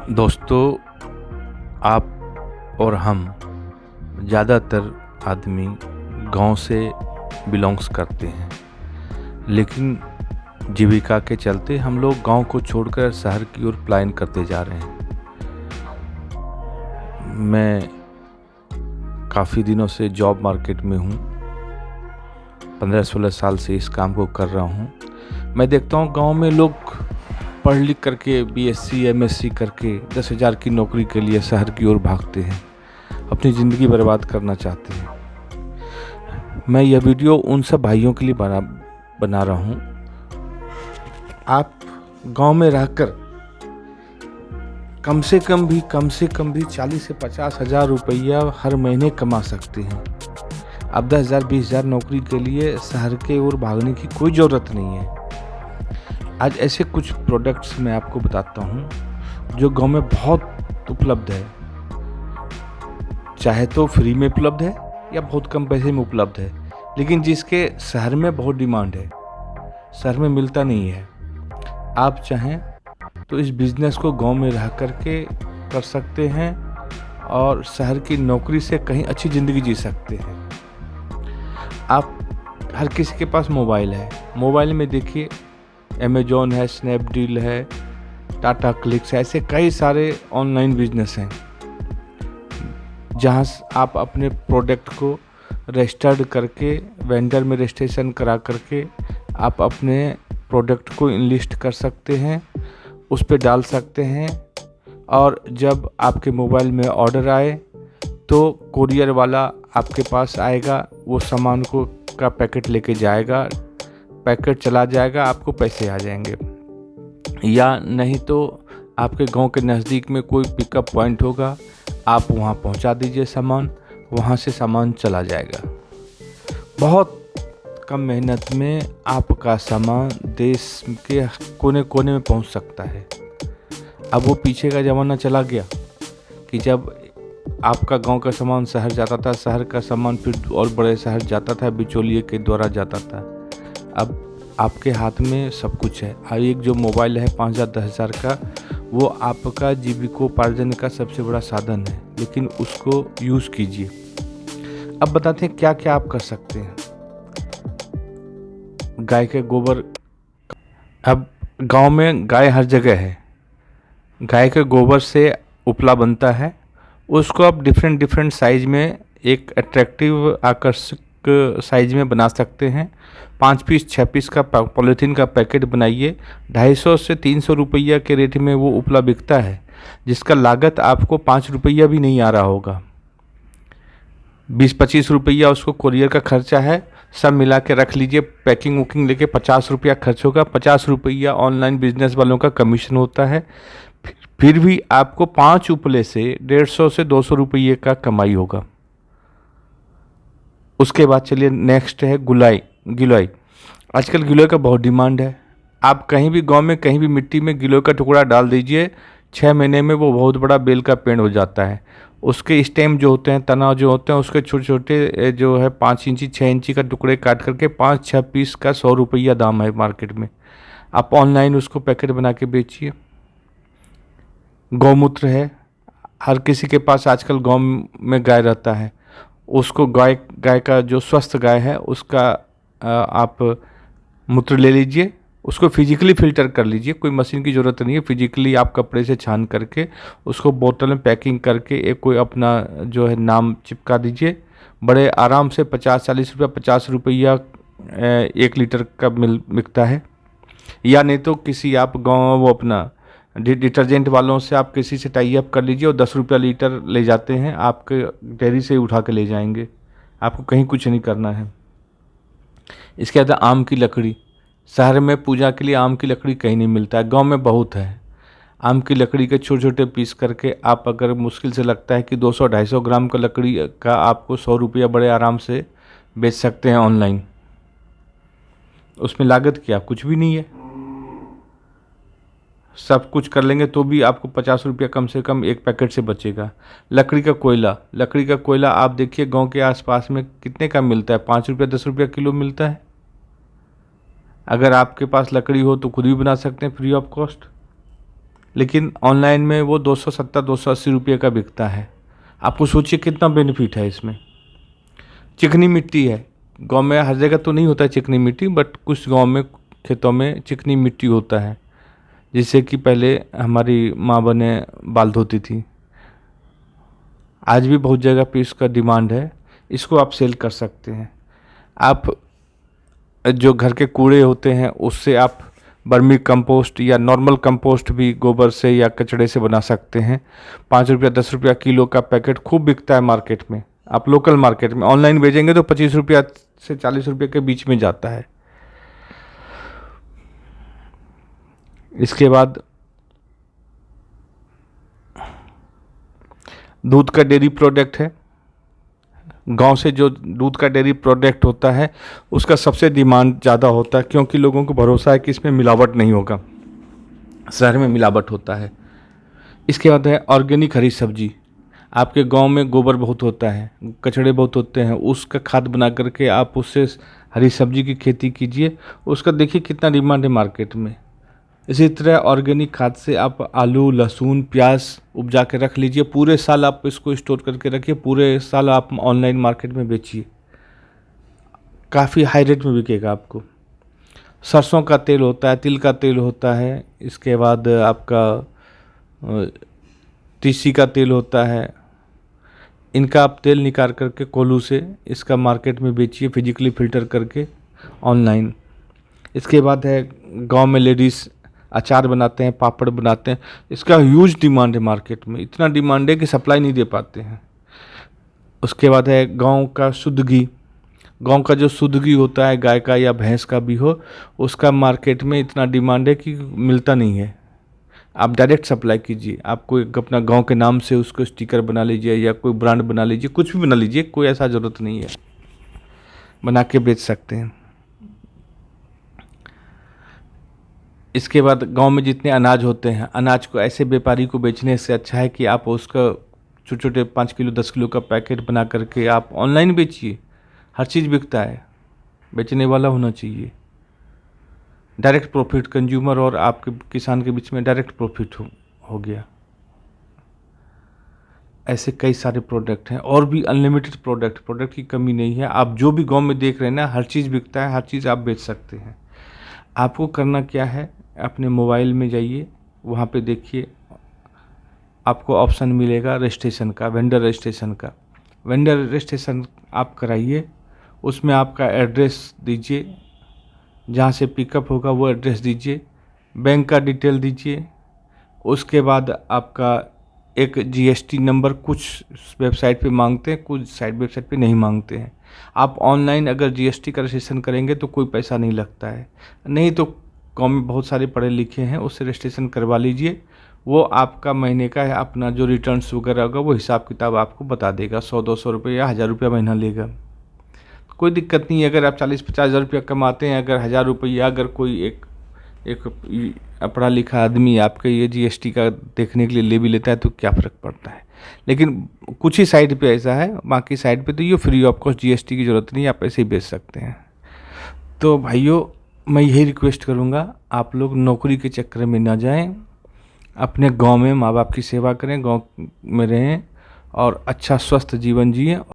दोस्तों, आप और हम ज़्यादातर आदमी गांव से बिलोंग्स करते हैं, लेकिन जीविका के चलते हम लोग गांव को छोड़कर शहर की ओर पलायन करते जा रहे हैं। मैं काफ़ी दिनों से जॉब मार्केट में हूँ, 15-16 साल से इस काम को कर रहा हूँ। मैं देखता हूँ गांव में लोग पढ़ लिख करके बीएससी एमएससी करके 10,000 की नौकरी के लिए शहर की ओर भागते हैं, अपनी ज़िंदगी बर्बाद करना चाहते हैं। मैं यह वीडियो उन सब भाइयों के लिए बना रहा हूँ। आप गांव में रहकर कम से कम भी 40 से 50 हज़ार रुपया हर महीने कमा सकते हैं। अब 10,000 20,000 नौकरी के लिए शहर के ओर भागने की कोई ज़रूरत नहीं है। आज ऐसे कुछ प्रोडक्ट्स मैं आपको बताता हूँ जो गांव में बहुत उपलब्ध है, चाहे तो फ्री में उपलब्ध है या बहुत कम पैसे में उपलब्ध है, लेकिन जिसके शहर में बहुत डिमांड है, शहर में मिलता नहीं है। आप चाहें तो इस बिज़नेस को गांव में रह करके कर सकते हैं और शहर की नौकरी से कहीं अच्छी ज़िंदगी जी सकते हैं। आप हर किसी के पास मोबाइल है, मोबाइल में देखिए अमेजॉन है, स्नैपडील है, टाटा क्लिक्स है, ऐसे कई सारे ऑनलाइन बिजनेस हैं जहां आप अपने प्रोडक्ट को रजिस्टर्ड करके वेंडर में रजिस्ट्रेशन करा करके आप अपने प्रोडक्ट को इनलिस्ट कर सकते हैं, उस पर डाल सकते हैं और जब आपके मोबाइल में ऑर्डर आए तो कुरियर वाला आपके पास आएगा, वो सामान को का पैकेट लेके जाएगा, पैकेट चला जाएगा, आपको पैसे आ जाएंगे। या नहीं तो आपके गांव के नज़दीक में कोई पिकअप पॉइंट होगा, आप वहां पहुंचा दीजिए सामान, वहां से सामान चला जाएगा। बहुत कम मेहनत में आपका सामान देश के कोने कोने में पहुंच सकता है। अब वो पीछे का ज़माना चला गया कि जब आपका गांव का सामान शहर जाता था, शहर का सामान फिर और बड़े शहर जाता था, बिचौलिए के द्वारा जाता था। अब आपके हाथ में सब कुछ है। अब एक जो मोबाइल है 5,000-10,000 का, वो आपका जीविकोपार्जन का सबसे बड़ा साधन है, लेकिन उसको यूज़ कीजिए। अब बताते हैं क्या क्या आप कर सकते हैं। गाय के गोबर, अब गांव में गाय हर जगह है, गाय के गोबर से उपला बनता है, उसको आप डिफरेंट साइज में एक अट्रैक्टिव आकर्षक साइज में बना सकते हैं। 5 पीस 6 पीस का पॉलीथीन का पैकेट बनाइए, 250 से 300 रुपया के रेट में वो उपला बिकता है, जिसका लागत आपको 5 रुपया भी नहीं आ रहा होगा। 20-25 रुपया उसको कुरियर का खर्चा है, सब मिला के रख लीजिए। पैकिंग वुकिंग लेके 50 रुपया खर्च होगा, 50 रुपया ऑनलाइन बिजनेस वालों का कमीशन होता है। फिर भी आपको 5 उपले से 150 से 200 रुपये का कमाई होगा। उसके बाद चलिए नेक्स्ट है गिलोय। आजकल गिलोय का बहुत डिमांड है। आप कहीं भी गांव में कहीं भी मिट्टी में गिलोय का टुकड़ा डाल दीजिए, 6 महीने में वो बहुत बड़ा बेल का पेड़ हो जाता है। उसके स्टेम जो होते हैं, तना जो होते हैं, उसके छोटे छोटे जो है 5 इंची 6 इंची का टुकड़े काट करके 5-6 पीस का 100 रुपया दाम है मार्केट में। आप ऑनलाइन उसको पैकेट बना के बेचिए। गौमूत्र है, हर किसी के पास आजकल गांव में गाय रहता है, उसको गाय का जो स्वस्थ गाय है उसका आप मूत्र ले लीजिए, उसको फिजिकली फ़िल्टर कर लीजिए, कोई मशीन की ज़रूरत नहीं है। फिजिकली आप कपड़े से छान करके उसको बोतल में पैकिंग करके एक कोई अपना जो है नाम चिपका दीजिए। बड़े आराम से 50-40 रुपया 50 रुपया 1 लीटर का मिलता है। या नहीं तो किसी आप गाँव वो अपना डिटर्जेंट वालों से आप किसी से टाई अप कर लीजिए और 10 रुपया लीटर ले जाते हैं, आपके डेयरी से उठा के ले जाएंगे, आपको कहीं कुछ नहीं करना है। इसके बाद आम की लकड़ी, शहर में पूजा के लिए आम की लकड़ी कहीं नहीं मिलता है, गांव में बहुत है। आम की लकड़ी के छोटे छोटे पीस करके आप अगर मुश्किल से लगता है कि 200-250 ग्राम का लकड़ी का आपको 100 रुपया बड़े आराम से बेच सकते हैं ऑनलाइन। उसमें लागत क्या, कुछ भी नहीं है। सब कुछ कर लेंगे तो भी आपको 50 रुपया कम से कम एक पैकेट से बचेगा। लकड़ी का कोयला आप देखिए गांव के आसपास में कितने का मिलता है, 5 रुपया 10 रुपया किलो मिलता है। अगर आपके पास लकड़ी हो तो खुद भी बना सकते हैं फ्री ऑफ कॉस्ट। लेकिन ऑनलाइन में वो 270-280 रुपये का बिकता है। आपको सोचिए कितना बेनिफिट है इसमें। चिकनी मिट्टी है, गांव में हर जगह तो नहीं होता है चिकनी मिट्टी, बट कुछ गांव में खेतों में चिकनी मिट्टी होता है, जिससे कि पहले हमारी माँ बहनें बाल धोती थी। आज भी बहुत जगह पे इसका डिमांड है, इसको आप सेल कर सकते हैं। आप जो घर के कूड़े होते हैं उससे आप वर्मी कंपोस्ट या नॉर्मल कंपोस्ट भी गोबर से या कचड़े से बना सकते हैं। 5 रुपया 10 रुपया किलो का पैकेट खूब बिकता है मार्केट में। आप लोकल मार्केट में ऑनलाइन भेजेंगे तो 25 रुपया से 40 रुपये के बीच में जाता है। इसके बाद दूध का डेयरी प्रोडक्ट है। गांव से जो दूध का डेयरी प्रोडक्ट होता है उसका सबसे डिमांड ज़्यादा होता है, क्योंकि लोगों को भरोसा है कि इसमें मिलावट नहीं होगा। शहर में मिलावट होता है। इसके बाद है ऑर्गेनिक हरी सब्जी। आपके गांव में गोबर बहुत होता है, कचड़े बहुत होते हैं, उसका खाद बना करके आप उससे हरी सब्जी की खेती कीजिए। उसका देखिए कितना डिमांड है मार्केट में। इसी तरह ऑर्गेनिक खाद से आप आलू, लहसुन, प्याज उपजा के रख लीजिए। पूरे साल आप इसको स्टोर करके रखिए, पूरे साल आप ऑनलाइन मार्केट में बेचिए, काफ़ी हाई रेट में बिकेगा आपको। सरसों का तेल होता है, तिल का तेल होता है, इसके बाद आपका तीसी का तेल होता है। इनका आप तेल निकाल करके कोल्हू से इसका मार्केट में बेचिए, फिजिकली फ़िल्टर करके ऑनलाइन। इसके बाद है गांव में लेडीज़ अचार बनाते हैं, पापड़ बनाते हैं। इसका ह्यूज डिमांड है मार्केट में, इतना डिमांड है कि सप्लाई नहीं दे पाते हैं। उसके बाद है गांव का शुद्ध घी। गांव का जो शुद्ध घी होता है, गाय का या भैंस का भी हो, उसका मार्केट में इतना डिमांड है कि मिलता नहीं है। आप डायरेक्ट सप्लाई कीजिए। आप कोई अपना गांव के नाम से उसको स्टिकर बना लीजिए या कोई ब्रांड बना लीजिए, कुछ भी बना लीजिए, कोई ऐसा ज़रूरत नहीं है, बना के बेच सकते हैं। इसके बाद गांव में जितने अनाज होते हैं, अनाज को ऐसे व्यापारी को बेचने से अच्छा है कि आप उसका छोटे छोटे 5 किलो 10 किलो का पैकेट बना करके आप ऑनलाइन बेचिए। हर चीज़ बिकता है, बेचने वाला होना चाहिए। डायरेक्ट प्रॉफिट कंज्यूमर और आपके किसान के बीच में डायरेक्ट प्रॉफिट हो गया। ऐसे कई सारे प्रोडक्ट हैं और भी अनलिमिटेड प्रोडक्ट की कमी नहीं है। आप जो भी गांव में देख रहे हैं ना, हर चीज़ बिकता है, हर चीज़ आप बेच सकते हैं। आपको करना क्या है, अपने मोबाइल में जाइए, वहाँ पे देखिए आपको ऑप्शन मिलेगा रजिस्ट्रेशन का, वेंडर रजिस्ट्रेशन का। वेंडर रजिस्ट्रेशन आप कराइए, उसमें आपका एड्रेस दीजिए, जहाँ से पिकअप होगा वो एड्रेस दीजिए, बैंक का डिटेल दीजिए। उसके बाद आपका एक जीएसटी नंबर कुछ वेबसाइट पे मांगते हैं, कुछ साइट वेबसाइट पे नहीं मांगते हैं। आप ऑनलाइन अगर जीएसटी का रजिस्ट्रेशन करेंगे तो कोई पैसा नहीं लगता है। नहीं तो गाँव में बहुत सारे पढ़े लिखे हैं, उससे रजिस्ट्रेशन करवा लीजिए। वो आपका महीने का है, अपना जो रिटर्न्स वगैरह होगा वो हिसाब किताब आपको बता देगा। 100-200 रुपये या 1000 रुपया महीना लेगा, कोई दिक्कत नहीं है। अगर आप 40-50 हज़ार रुपया कमाते हैं, अगर 1000 रुपया, अगर कोई एक पढ़ा लिखा आदमी आपके ये जीएसटी का देखने के लिए ले भी लेता है तो क्या फ़र्क पड़ता है। लेकिन कुछ ही साइट पे ऐसा है, बाकी साइट पे तो ये फ्री ऑफ कॉस्ट जीएसटी की ज़रूरत नहीं, आप ऐसे ही बेच सकते हैं। तो भाइयों, मैं यही रिक्वेस्ट करूँगा, आप लोग नौकरी के चक्कर में ना जाएं, अपने गांव में माँ बाप की सेवा करें, गांव में रहें और अच्छा स्वस्थ जीवन जिएं।